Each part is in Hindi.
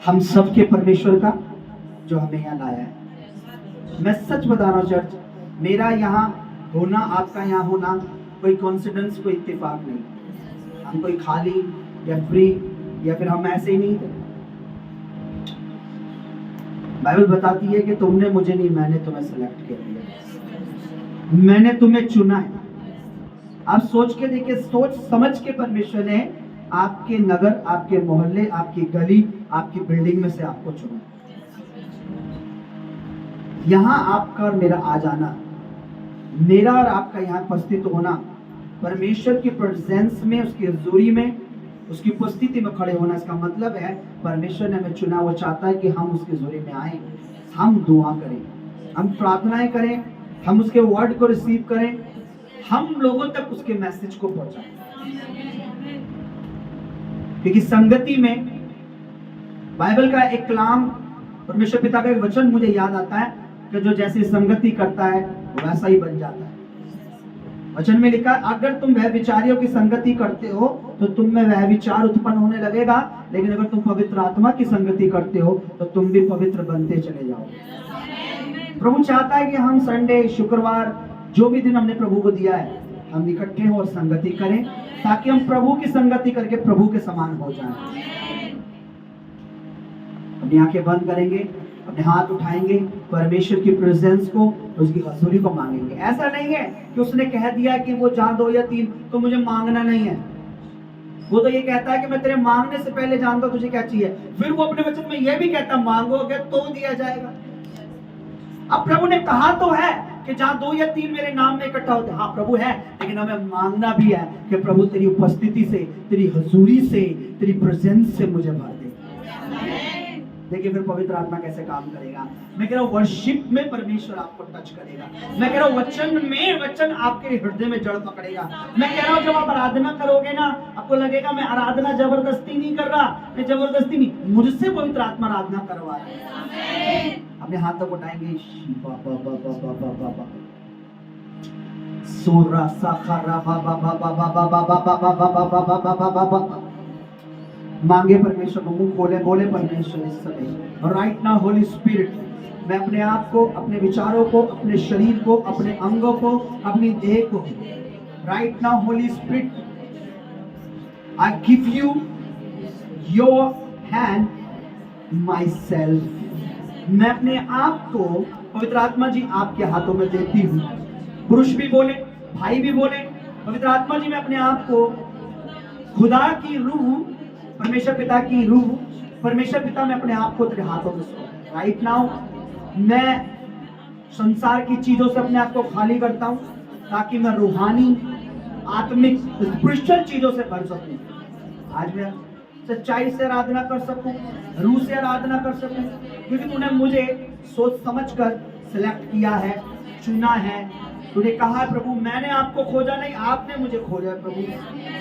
हम सबके परमेश्वर का जो हमें यहाँ लाया है। मैं सच बता रहा हूँ चर्च, मेरा यहाँ होना, आपका यहाँ होना कोई कॉन्सिडेंस, कोई इत्तेफाक नहीं। हम कोई खाली या फ्री या फिर हम ऐसे ही नहीं थे। बाइबल बताती है कि तुमने मुझे नहीं, मैंने तुम्हें सेलेक्ट कर लिया, मैंने तुम्हें चुना है। आप सोच के देखिए, सोच समझ के परमेश्वर ने आपके नगर, आपके मोहल्ले, आपकी गली, आपकी बिल्डिंग में से आपको चुना। यहाँ आपका और मेरा आ जाना, मेरा और आपका यहाँ उपस्थित होना, परमेश्वर की प्रेजेंस में, उसकी हजूरी में, उसकी उपस्थिति में खड़े होना, इसका मतलब है परमेश्वर ने हमें चुना। वो चाहता है कि हम उसकी हजूरी में आए, हम दुआ करें, हम प्रार्थनाएं करें, हम उसके वर्ड को रिसीव करें, हम लोगों तक उसके मैसेज को पहुंचाएं। क्योंकि संगति में बाइबल का एक कलाम, परमेश्वर पिता का एक वचन मुझे याद आता है कि जो जैसी संगति करता है वैसा ही बन जाता है। वचन में लिखा, अगर तुम वह विचारियों की संगति करते हो तो तुम में वह विचार उत्पन्न होने लगेगा, लेकिन अगर तुम पवित्र आत्मा की संगति करते हो तो तुम भी पवित्र बनते चले जाओगे। प्रभु चाहता है कि हम संडे, शुक्रवार, जो भी दिन हमने प्रभु को दिया है, हम इकट्ठे हो और संगति करें, ताकि हम प्रभु की संगति करके प्रभु के समान हो जाएं। अपनी आंखें बंद करेंगे, अपने हाथ उठाएंगे, परमेश्वर की प्रेजेंस को, उसकी हजूरी को मांगेंगे। ऐसा नहीं है कि उसने कह दिया कि वो जहां 2 या 3 तो मुझे मांगना नहीं है। वो तो ये कहता है कि मैं तेरे मांगने से पहले जानता तुझे क्या चाहिए। फिर वो अपने वचन में ये भी कहता, मांगोगे तो दिया जाएगा। अब प्रभु ने कहा तो है कि जहां 2 या 3 मेरे नाम में इकट्ठा होते, हाँ प्रभु है, लेकिन हमें मांगना भी है कि प्रभु तेरी उपस्थिति से, तेरी हजूरी से, तेरी प्रेजेंस से मुझे भर दे। देखिए फिर पवित्र आत्मा कैसे काम करेगा। मैं कह रहा हूँ वर्शिप में परमेश्वर आपको टच करेगा। मैं कह रहा हूँ वचन में, वचन आपके हृदय में जड़ पकड़ेगा। मैं कह रहा हूँ जब आप आराधना करोगे ना, आपको लगेगा मैं आराधना जबरदस्ती नहीं कर रहा, मैं जबरदस्ती नहीं, मुझसे पवित्र आत्मा आराधना करवा रहा है। अपने हाथों को उठाएंगे, सोरा साखरा बाबा बाबा बाबा बाबा बाबा बाबा, मांगे परमेश्वर को, मुंह खोले, बोले परमेश्वर इस समय राइट नाउ होली स्पिरिट, मैं अपने आप को, अपने विचारों को, अपने शरीर को, अपने अंगों को, अपनी देह को, right now Holi spirit I give you your hand my self. मैं अपने आप को पवित्र आत्मा जी आपके हाथों में देती हूँ। पुरुष भी बोले, भाई भी बोले, पवित्र आत्मा जी मैं अपने आप को, खुदा की रूह, परमेश्वर पिता की रूह, परमेश्वर पिता मैं अपने आप को तेरे हाथों में सौंपता हूं। राइट नाउ मैं संसार की चीजों से अपने आप को खाली करता हूं, ताकि मैं रूहानी, आत्मिक, स्पिरिचुअल चीजों से भर सकूं। आज मैं सच्चाई से आराधना कर सकूं, रूह से आराधना कर सकूं, क्योंकि तूने मुझे सोच समझकर सिलेक्ट किया है, चुना है। तूने कहा है प्रभु, मैंने आपको खोजा नहीं, आपने मुझे खोजा प्रभु।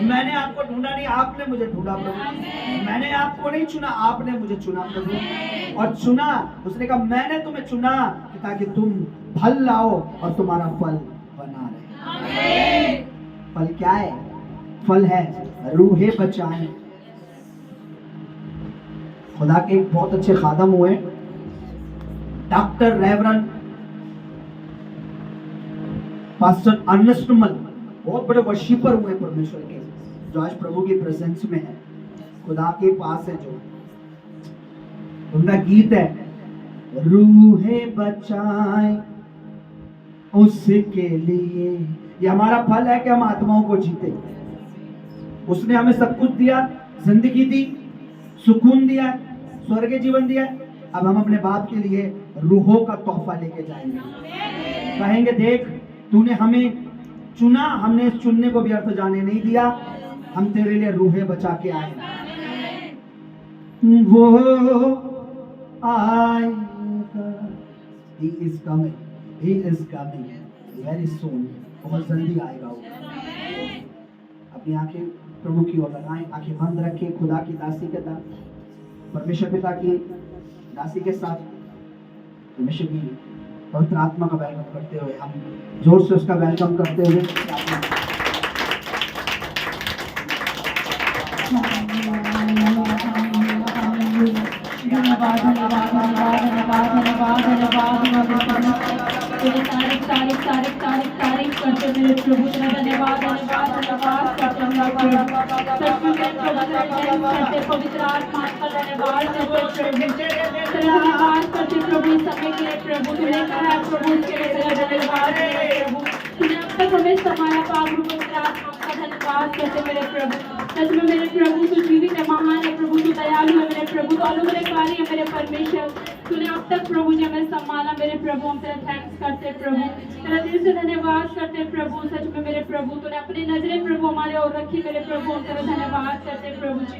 मैंने आपको ढूंढा नहीं, आपने मुझे ढूंढा प्रभु। मैंने आपको नहीं चुना, आपने मुझे चुना प्रभु। और चुना, उसने कहा मैंने तुम्हें चुना ताकि तुम फल लाओ और तुम्हारा फल बना रहे। फल क्या है? फल है रूहे बचाएं। खुदा के एक बहुत अच्छे खादम हुए, डॉक्टर रेवरेंड पास्टर अर्नेस्ट मल, बहुत बड़े वर्शिपर हुए परमेश्वर के, जो आज प्रभु की प्रेजेंस में है, खुदा के पास है। जो उनका गीत है, रूहे बचाए उसके लिए। ये हमारा फल है कि हम आत्माओं को जीते। उसने हमें सब कुछ दिया, जिंदगी दी, सुकून दिया, स्वर्ग जीवन दिया। अब हम अपने बाप के लिए रूहों का तोहफा लेके जाएंगे। कहेंगे देख, तूने हमें चुना, हमने इस चुनने को व्यर्थ जाने नहीं दिया, हम तेरे लिए रूहें बचा के आए। वो आएगा, he is coming, he is coming very soon, बहुत जल्दी आएगा वो। अपनी आंखें प्रभु की ओर लगाएं, आंखें बंद रखें, खुदा की दासी के साथ, परमेश्वर पिता की दासी के साथ, परमेश्वर की पवित्र आत्मा का वेलकम करते हुए हम जोर से उसका वेलकम करते हुए तेरे तारीफ तारीफ तारीफ तारीफ तारीफ करते मेरे प्रभु तेरा धन्यवाद धन्यवाद धन्यवाद करते मेरे प्रभु सच में मेरे प्रभु तेरा जन्म करते पवित्र आत्मा का धन्यवाद करते प्रभु तेरा धन्यवाद करते प्रभु इस समय के लिए प्रभु तूने कहा प्रभु उसके लिए तेरा धन्यवाद प्रभु तूने अब तक हमें समाया पाक रूप में तेरा आत्मा का धन्यवाद करते मेरे प्रभु सच में मेरे प्रभु तू जीवित है महान है प्रभु तू दयालु है मेरे प्रभु तू अनुग्रहकारी है मेरे परमेश्वर तूने अब तक प्रभु जी हमें संभाला मेरे प्रभु हम तेरा थैंक्स करते प्रभु तेरा दिल से धन्यवाद करते प्रभु सच में मेरे प्रभु तूने अपनी नजरें प्रभु हमारे और रखी मेरे प्रभु हम तेरा धन्यवाद करते प्रभु जी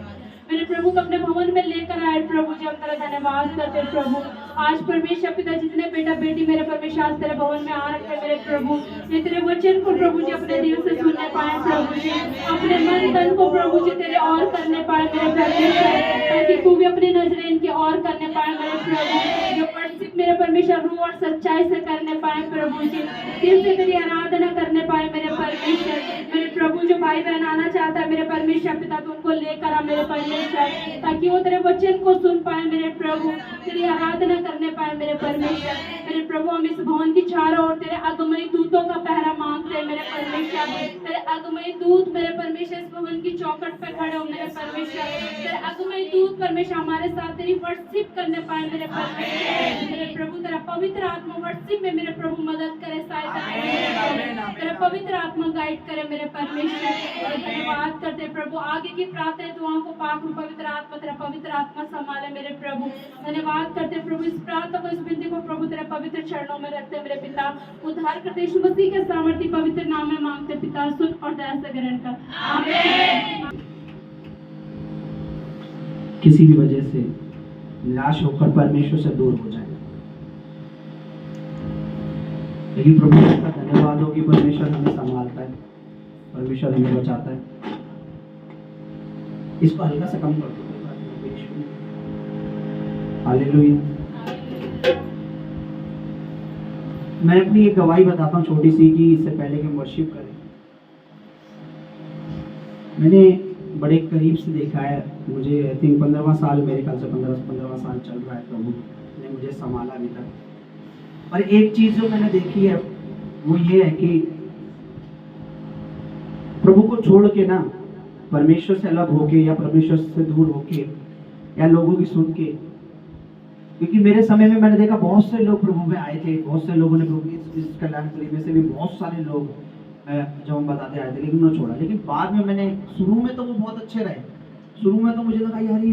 मेरे प्रभु को अपने भवन में लेकर आए प्रभु जी हम तेरा धन्यवाद करते प्रभु आज परमेश्वर पिता जितने बेटा बेटी मेरे परमेश्वर आज तेरे भवन में आ रखे मेरे प्रभु ये तेरे वचन को प्रभु जी अपने दिल से सुनने पाए प्रभु जी अपने मन तन को प्रभु जी तेरे और करने पाए मेरे परमेश्वर ताकि तू भी अपनी नजरें इनके और करने पाए मेरे प्रभु जो वर्शिप मेरे परमेश्वर रूह और सच्चाई से करने पाए प्रभु जी दिल से तेरी आराधना करने पाए मेरे परमेश्वर मेरे प्रभु जो भाई बहन आना चाहता है मेरे परमेश्वर पिता तू उनको लेकर आ मेरे परमेश्वर ताकि वो तेरे वचन को सुन पाए मेरे प्रभु तेरी आराधना करने पाए मेरे परमेश्वर मेरे प्रभु हम इस भवन की चारों ओर तेरे अगमई दूतों का पहरा मांगते हैं मेरे परमेश्वर तेरे अगमई दूत मेरे परमेश्वर इस भवन की चौखट पे खड़े हो मेरे परमेश्वर तेरे अगमई दूत परमेश्वर हमारे साथ तेरी वर्शिप करने पाए मेरे परमेश्वर मेरे प्रभु तेरा पवित्र आत्मा वर्शिप में मेरे प्रभु मदद करे सहायता करे तेरा पवित्र आत्मा गाइड करे मेरे परमेश्वर और धन्यवाद करते प्रभु आगे की प्रार्थना दुआओं को पाक पवित्र आत्मा तेरा पवित्र आत्मा संभाले मेरे प्रभु धन्यवाद करते प्रभु इस प्रार्थना को इस विनती को प्रभु तेरे पवित्र चरणों में रखते मेरे पिता उद्धार करते यीशु मसीह के सामर्थ्य पवित्र नाम में मांगते पिता सुन और दया से ग्रहण कर आमीन। किसी भी वजह से निराश होकर परमेश्वर से दूर हो जाए लेकिन प्रभु का धन्यवाद हो कि परमेश्वर हमें संभालता है परमेश्वर हमें बचाता है इसको हल्का सा कम कर दो हालेलुया मैं अपनी एक गवाही बताता हूँ छोटी सी कि इससे पहले कि हम वर्शिप करें मैंने बड़े करीब से देखा है मुझे आई थिंक 15वां साल मेरे ख्याल से 15वां साल चल रहा है प्रभु ने मुझे संभाला अभी तक और एक चीज जो मैंने देखी है वो ये है कि प्रभु को छोड़ के ना परमेश्वर से अलग होके या परमेश्वर से दूर होके या लोगों की सुन के क्योंकि मेरे समय में मैंने देखा बहुत से लोग प्रभु में आए थे बहुत से लोगों ने प्रभु इस कल्याणपुरी में से भी बहुत सारे लोग जब हम बताते आए थे लेकिन उन्होंने छोड़ा लेकिन बाद में मैंने शुरू में तो वो बहुत अच्छे रहे शुरू में तो मुझे लगा यार ये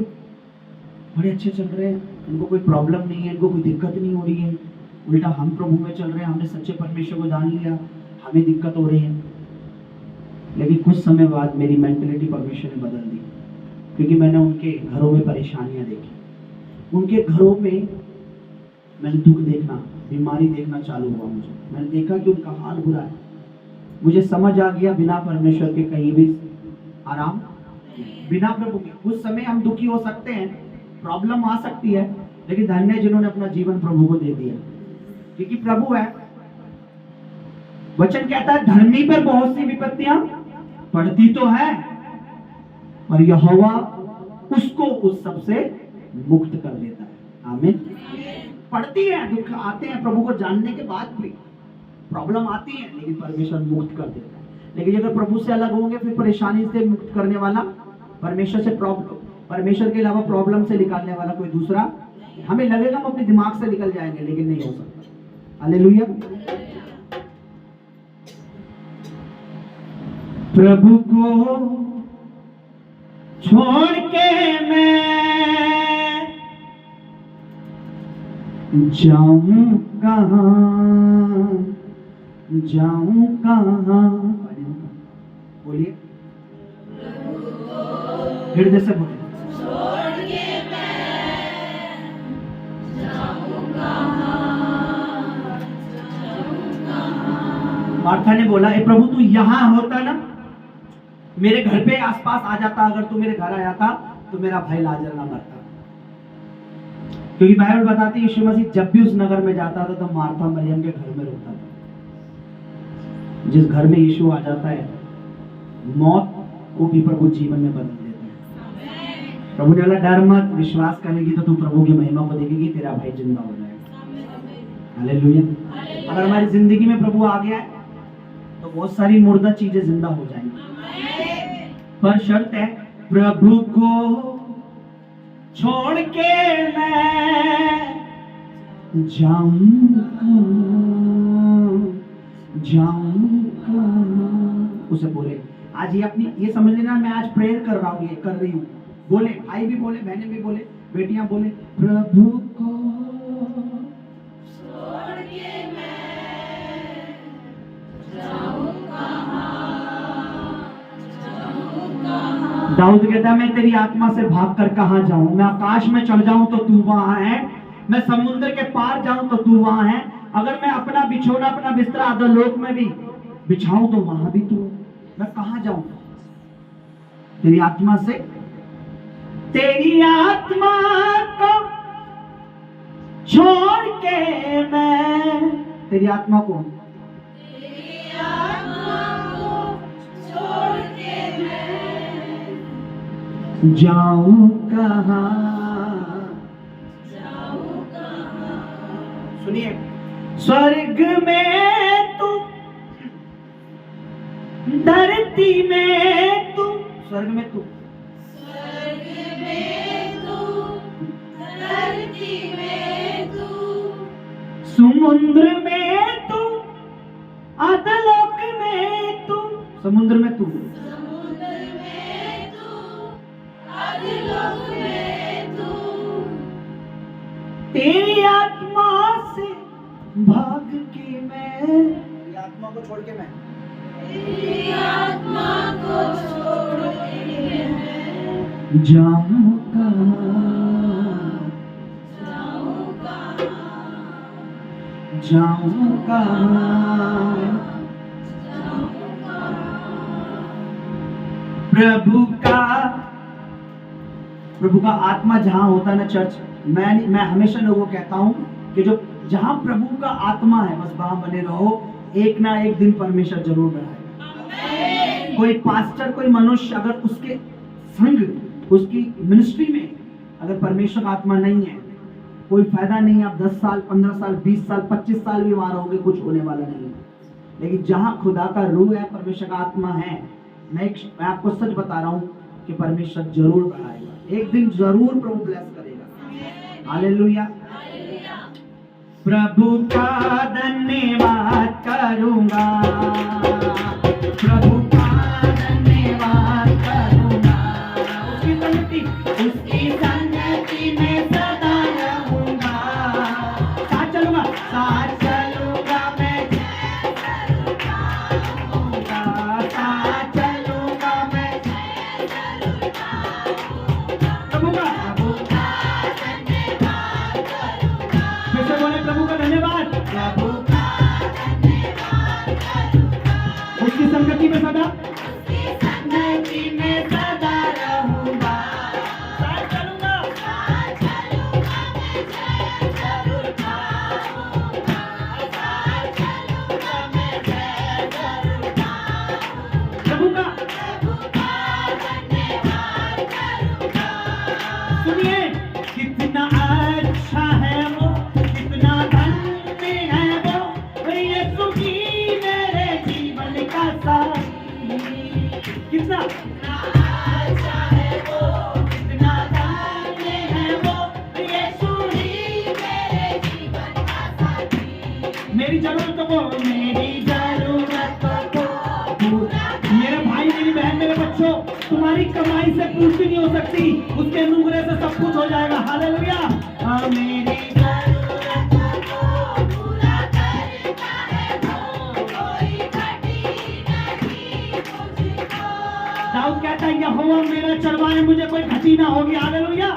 बड़े अच्छे चल रहे हैं इनको कोई प्रॉब्लम नहीं है इनको कोई दिक्कत नहीं हो रही है उल्टा हम प्रभु में चल रहे हैं हमने सच्चे परमेश्वर को जान लिया हमें दिक्कत हो रही है लेकिन कुछ समय बाद मेरी मेंटलिटी परमेश्वर ने बदल दी क्योंकि मैंने उनके घरों में परेशानियां देखी उनके घरों में मैंने दुख देखना बीमारी देखना चालू हुआ मुझे मैंने देखा कि उनका हाल बुरा है मुझे समझ आ गया बिना परमेश्वर के कहीं भी आराम बिना प्रभु के कुछ समय हम दुखी हो सकते हैं प्रॉब्लम आ सकती है लेकिन धन्य है जिन्होंने अपना जीवन प्रभु को दे दिया क्योंकि प्रभु है वचन कहता है धर्मी पर बहुत सी विपत्तियां पड़ती तो है और यहोवा उसको उस सब से मुक्त कर देता है आमीन पड़ती है दुख आते हैं प्रभु को जानने के बाद भी प्रॉब्लम आती है लेकिन परमेश्वर मुक्त कर देता है लेकिन अगर प्रभु से अलग होंगे फिर परेशानी से मुक्त करने वाला परमेश्वर से परमेश्वर के अलावा प्रॉब्लम से निकालने वाला कोई दूसरा हमें लगेगा हम अपने दिमाग से निकल जाएंगे लेकिन नहीं हो सकता हालेलुया प्रभु को छोड़ के मैं जाऊं कहां बोलिए हृदय से बोलिए मार्था ने बोला ए प्रभु तू यहाँ होता ना मेरे घर पे आसपास आ जाता अगर तू मेरे घर आया था तो मेरा भाई लाजर ना मरता क्योंकि बाइबल बताती है यीशु मसीह जब भी उस नगर में जाता था तो मार्था मरियम के घर में रुकता था जिस घर में यीशु आ जाता है मौत को भी प्रभु जीवन में बदल देता है प्रभु ने बोला डर मत, विश्वास करेगी तो तू प्रभु की महिमा को देखेगी, तेरा भाई जिंदा हो जाएगा। हालेलुया। अगर हमारी जिंदगी में प्रभु आ गया है तो बहुत सारी मुर्दा चीजें जिंदा हो जाएंगी, पर शर्त है प्रभु को छोड़ के मैं जाऊंगा। उसे बोले आज ये अपनी ये समझ लेना, मैं आज प्रेयर कर रहा हूँ, ये कर रही हूँ। बोले भाई भी बोले, बहनें भी बोले, बेटियां बोले प्रभु को छोड़ के मैं जाऊं कहां। दाऊद कहता मैं तेरी आत्मा से भाग कर कहां जाऊं, मैं आकाश में चढ़ जाऊं तो तू वहां है, मैं समुद्र के पार जाऊं तो तू वहां है, अगर मैं अपना बिछोना अपना बिस्तरा अधोलोक में भी बिछाऊं तो वहां भी तू, मैं कहां जाऊं तेरी आत्मा से, तेरी आत्मा को छोड़ के मैं, तेरी आत्मा को छोड़ के मैं जाऊं कहां। सुनिए, स्वर्ग में तू, धरती में तू, स्वर्ग में तू, धरती में तू, समुद्र में तू, अधोलोक में तू, समुद्र में तू, अधोलोक में तू, तेरी आत्मा से भाग के मैं, तेरी आत्मा को छोड़ के मैं, तेरी आत्मा को छोड़ के मैं जाऊं कहां, जाऊं कहां, प्रभु का आत्मा जहां होता है ना चर्च, मैं हमेशा लोगों को कहता हूं कि जो जहां प्रभु का आत्मा है बस वहां बने रहो, एक ना एक दिन परमेश्वर जरूर बढ़ाएगा। कोई पास्टर कोई मनुष्य अगर उसके संग उसकी मिनिस्ट्री में अगर परमेश्वर का आत्मा नहीं है, कोई फायदा नहीं है। आप 10 साल 15 साल 20 साल 25 साल भी वहां रहोगे, कुछ होने वाला नहीं है। लेकिन जहां खुदा का रूह है, परमेश्वर का आत्मा है, मैं आपको सच बता रहा हूं कि परमेश्वर जरूर बढ़ाएगा, एक दिन जरूर प्रभु ब्लेस करेगा। हालेलुया। प्रभु का धन्यवाद करूंगा, प्रभु का धन्यवाद करूंगा, उसकी संगति में सदा रहूंगा, साथ चलूंगा मैं, साथ चलूंगा मैं, प्रभु का धन्यवाद करूंगा, फिर से बोले प्रभु का धन्यवाद, प्रभु का धन्यवाद करूंगा, उसकी संगति में सदा रहूंगा, साथ चलूंगा मैं, जय जरूर पाऊंगा, साथ चलूंगा मैं, जय जरूर पाऊंगा, प्रभु का धन्यवाद करूंगा। सुनिए कितना अच्छा है वो, कितना धन्य है वो, यीशु की मेरे जीवन का साथी, कितना अच्छा है वो, कितना धन्य है वो, यीशु ही मेरे जीवन का साथी, मेरी जरूरतों को मेरे भाई मेरी बहन मेरे बच्चों, तुम्हारी कमाई से पूर्ति नहीं हो सकती, उसके नुंगरे से सब कुछ हो जाएगा। हालेलुया। मेरी जरूरतों को पूरा करता है वो, कोई घटी नहीं मुझको। दाऊद कहता है यहोवा मेरा चरवाहा, मुझे कोई घटी ना होगी। हालेलुया।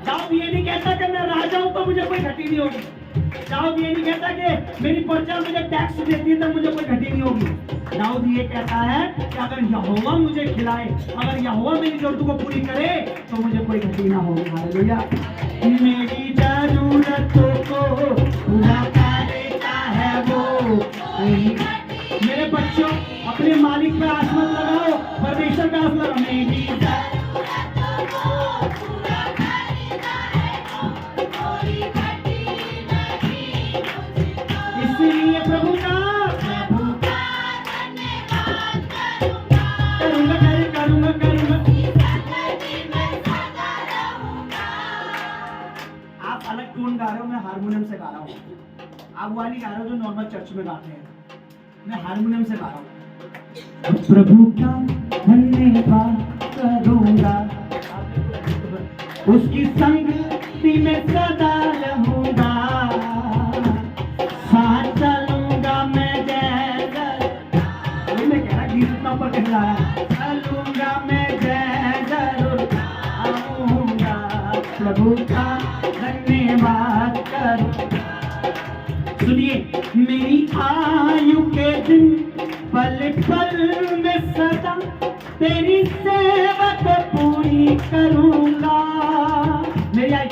दाऊद ये नहीं कहता कि मैं राजा हूं तो मुझे कोई घटी नहीं होगी। दाऊद ये नहीं कहता कि मेरी प्रजा मुझे टैक्स देती है तो मुझे कोई घटी नहीं होगी। दाऊद ये कहता है कि अगर यहोवा मुझे खिलाए, अगर यहोवा मेरी जरूरतों को पूरी करे तो मुझे कोई घटी ना होगी। हालेलुया। मेरी जरूरतों को पूरा करता है वो। मेरे बच्चों अपने मालिक पे आस मत लगाओ, परमेश्वर पे आस लगाओ। मेरी जरूरतों को टून गा रहे हो, मैं हारमोनियम से गा रहा हूँ। आप वाली गा रहे हो जो नॉर्मल चर्च में गाते हैं, मैं हारमोनियम से गा रहा हूँ। प्रभु का धन्यवाद करूंगा, उसकी संगति में सदा रहूंगा, साथ चलूंगा मैं जय जय। मैं कह रहा गीत इतना ऊपर कैसे आया? चलूंगा मैं जय जरूर आऊंगा, प्रभु का धन्यवाद करूंगा। सुनिए, मेरी आयु के दिन पल पल में सदा तेरी सेवा को पूरी करूंगा। मेरी आयु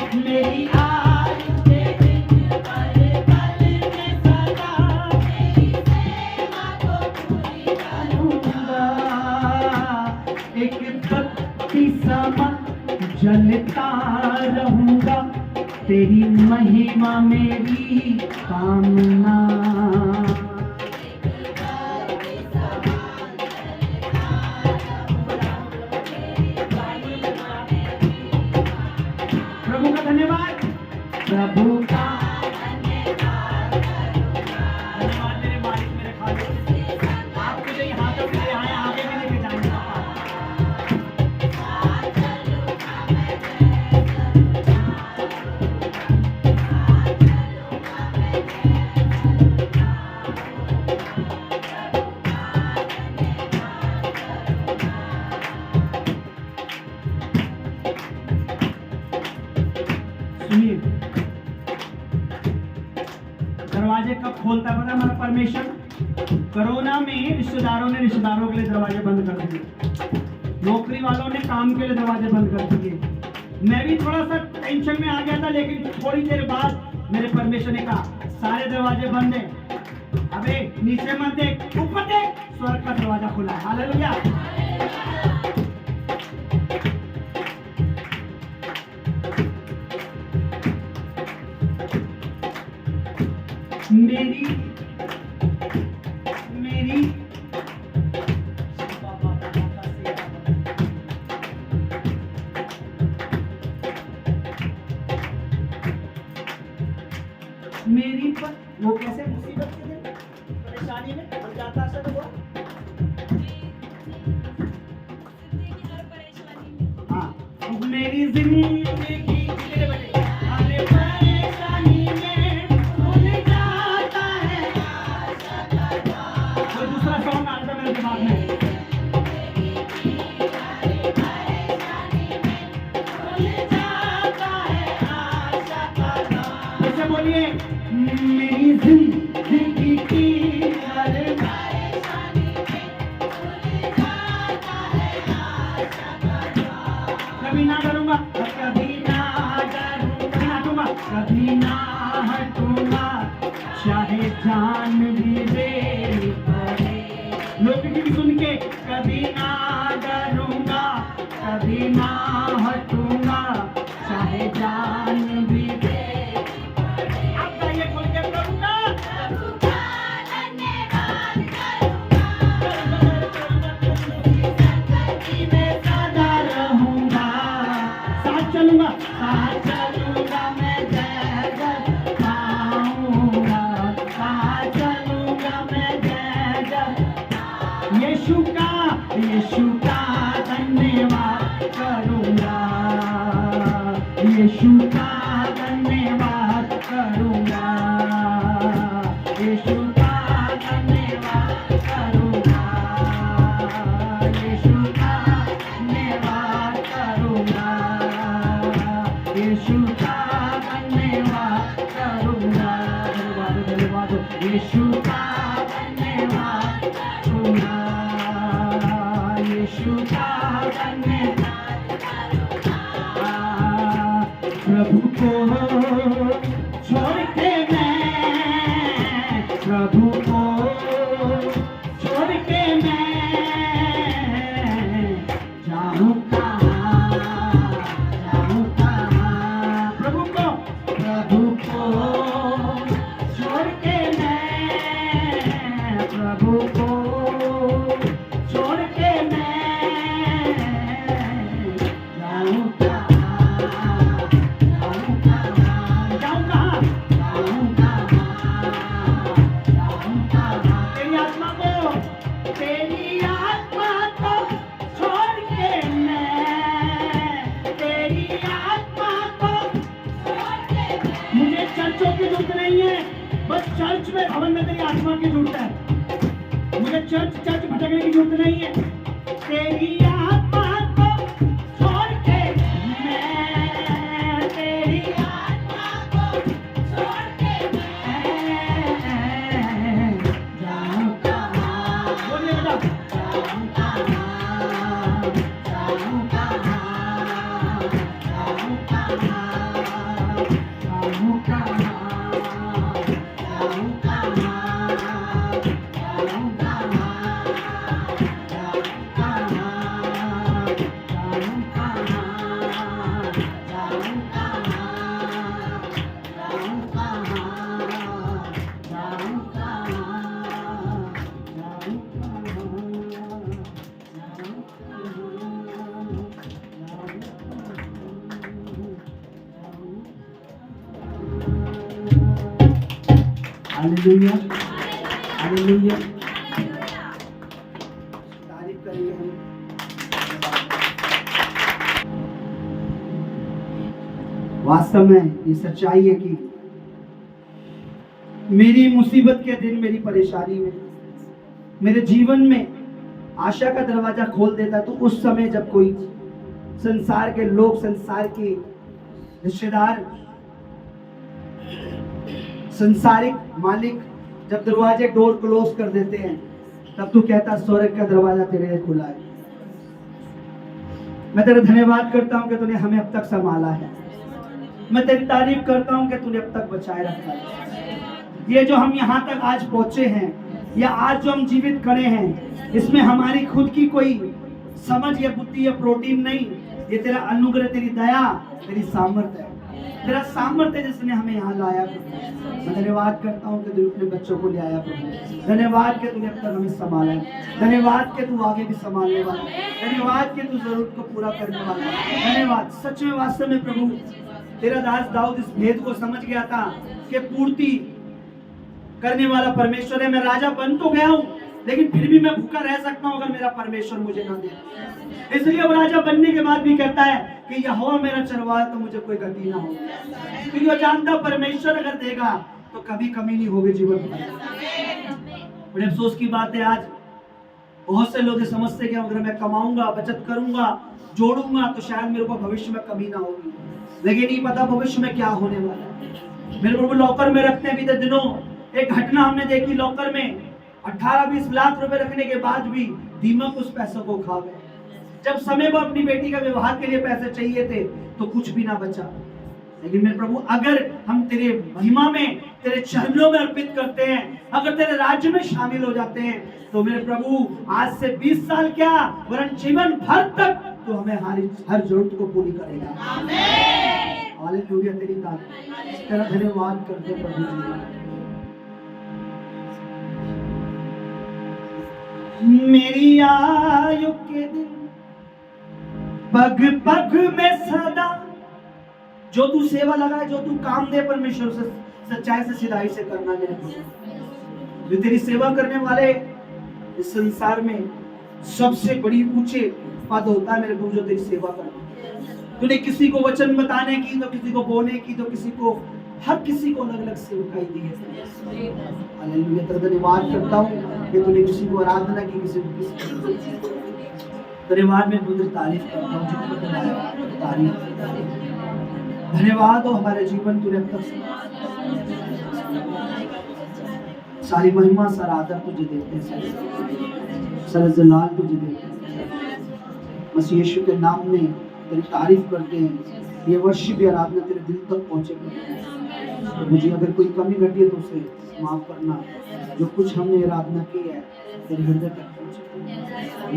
के दिन पल पल में सदा तेरी सेवा को पूरी करूंगा। एक बत्ती समा जलता रहूंगा, तेरी महिमा मेरी कामना। प्रभु का धन्यवाद, प्रभु का धन्यवाद मेरे मालिक, मेरे खालिक। आप मुझे यहाँ तक ले आए, आगे भी लेके जाएंगे। सुनिए, दरवाजे कब खोलता है पता हमारा परमेश्वर? कोरोना में रिश्तेदारों ने रिश्तेदारों के लिए दरवाजे बंद कर दिए, नौकरी वालों ने काम के लिए दरवाजे बंद कर दिए। मैं भी थोड़ा सा टेंशन में आ गया था, लेकिन थोड़ी देर बाद मेरे परमेश्वर ने कहा सारे दरवाजे बंद है, अबे नीचे मत देख, ऊपर देख, स्वर्ग का दरवाजा खुला है। हालेलुया। मेरी मेरी मेरी पर वो कैसे मुसीबत के दिन परेशानी में बच जाता है तो वो हाँ, मेरी जिंदगी अरे परेशानी में भूल जाता है। कोई दूसरा सॉन्ग आ रहा मेरे दिमाग में, ऐसे बोलिए, मेरी जिंदगी की हर परेशानी में भूल जाता है। कभी ना डरूंगा, कभी ना डरूंगा, कभी ना हटूंगा, चाहे जान भी देनी पड़े। लोग की सुन के कभी ना डरूंगा, कभी ना हटूंगा, चाहे जान भी देनी पड़े। आप गाइए खोल के, प्रभु का धन्यवाद करूंगा, संगति में सदा रहूंगा, साथ चलूंगा मैं जय जय गाऊंगा, साथ चलूंगा मैं जय जय। यीशु का धन्यवाद करूंगा, यीशु का धन्यवाद करूंगा, यीशु का धन्यवाद करूंगा, यीशु का धन्यवाद करूंगा, यीशु का धन्यवाद करूंगा। धन्यवाद यीशु का धन्यवाद करूंगा, यीशु का धन्यवाद करूंगा। प्रभु को छोड़ के मैं, प्रभु को छोड़ के मैं जाऊं कहाँ, जाऊं कहाँ। प्रभु को छोड़ के मैं, प्रभु को छोड़ के मैं जाऊं कहाँ, जाऊं कहाँ, जाऊं बस चर्च में भवन में तेरी आत्मा की जरूरत है। मुझे चर्च भटकने की जरूरत नहीं है। तेरी आत्मा को छोड़ के मैं, तेरी आत्मा को छोड़ के मैं जाऊं कहाँ? बोलिए बेटा, जाऊं कहाँ? जाऊं कहाँ? जाऊं कहाँ? जाऊं कहाँ? Hallelujah, hallelujah. तारीफ करेंगे हम। वास्तव में ये सच्चाई है कि मेरी मुसीबत के दिन, मेरी परेशानी में, मेरे जीवन में आशा का दरवाजा खोल देता तो उस समय जब कोई संसार के लोग, संसार के रिश्तेदार, संसारिक मालिक जब दरवाजे डोर क्लोज कर देते हैं, तब तू कहता स्वर्ग का दरवाजा तेरे लिए खुला है। मैं तेरा धन्यवाद करता हूं कि तूने हमें अब तक संभाला है। मैं तेरी तारीफ करता हूं कि तूने अब तक बचाए रखा है। ये जो हम यहाँ तक आज पहुंचे हैं, या आज जो हम जीवित खड़े हैं, इसमें हमारी खुद की कोई समझ या बुद्धि या प्रोटीन नहीं। ये तेरा अनुग्रह, तेरी दया, तेरी सामर्थ्य है, तेरा सामर्थ्य जिसने हमें यहाँ लाया। मैं धन्यवाद करता हूँ कि तू अपने बच्चों को ले आया प्रभु। धन्यवाद कि तूने अब तक हमें संभाला है। धन्यवाद कि तू आगे भी संभालने वाला है। धन्यवाद कि तू जरूरत को पूरा करने वाला है। धन्यवाद। सच में वास्तव में प्रभु, तेरा दास दाऊद इस भेद को समझ गया था कि पूर्ति करने वाला परमेश्वर है। मैं राजा बन तो गया हूँ, लेकिन फिर भी मैं भूखा रह सकता हूँ अगर मेरा परमेश्वर मुझे ना दे। इसलिए वो राजा बनने के बाद भी कहता है कि यहोवा मेरा चरवाहा, तो मुझे कोई गति ना हो, क्योंकि वो जानता परमेश्वर अगर देगा तो कभी कमी नहीं होगी जीवन में। बड़े अफसोस की बात है, आज बहुत से लोग समझते हैं कि अगर मैं कमाऊंगा, बचत करूंगा, जोड़ूंगा तो शायद मेरे को भविष्य में कमी ना होगी, लेकिन नहीं पता भविष्य में क्या होने वाला है। मेरे प्रभु लॉकर में रखते हैं। बीते दिनों एक घटना हमने देखी, लॉकर में 18-20 लाख रुपए रखने के बाद भी दीमक उस पैसों को खा गए। जब समय पर अपनी बेटी का विवाह के लिए पैसे चाहिए थे तो कुछ भी ना बचा। लेकिन मेरे प्रभु, अगर हम तेरे महिमा में, तेरे चरणों में अर्पित करते हैं, अगर तेरे राज्य में शामिल हो जाते हैं, तो मेरे प्रभु आज से 20 साल क्या, वरन जीवन भर तक तो हमें हर जरूरत को पूरी करेगा। आमीन। हालेलुया। तेरी तारीफ, तेरा धन्यवाद करते हैं प्रभु जी। मेरी आयु के दिन पग पग में सदा जो तू सेवा लगाए, जो तू काम दे परमेश्वर से सच्चाई से, सिधाई से करना मेरे प्रभु। जो तेरी सेवा करने वाले इस संसार में सबसे बड़ी ऊंचे पद होता है मेरे प्रभु, जो तेरी सेवा करना। तूने किसी को वचन बताने की, तो किसी को बोलने की, तो किसी को, हर किसी को अलग अलग सेवकाई दी है। हालेलुया। तेरा धन्यवाद करता हूँ कि तूने किसी को आराधना की, किसी को धन्यवाद में पुत्र तारीफ करता हूँ। तारीफ, धन्यवाद हो हमारे जीवन तूने अब तक सारी महिमा, सारा आदर तुझे देते हैं, सारा जलाल तुझे देते हैं। मसीह यीशु के नाम में तेरी तारीफ करते हैं। ये वर्षिप भी आराधना तेरे दिल तक पहुंचे। तो मुझे अगर कोई कमी घटी है तो उसे माफ करना। जो कुछ हमने आराधना की है तेरे हृदय तक पहुंचे।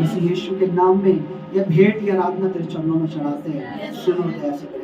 मसीह यीशु के नाम में यह भेंट या आराधना तेरे चरणों में चढ़ाते हैं। सुनो दया से करें।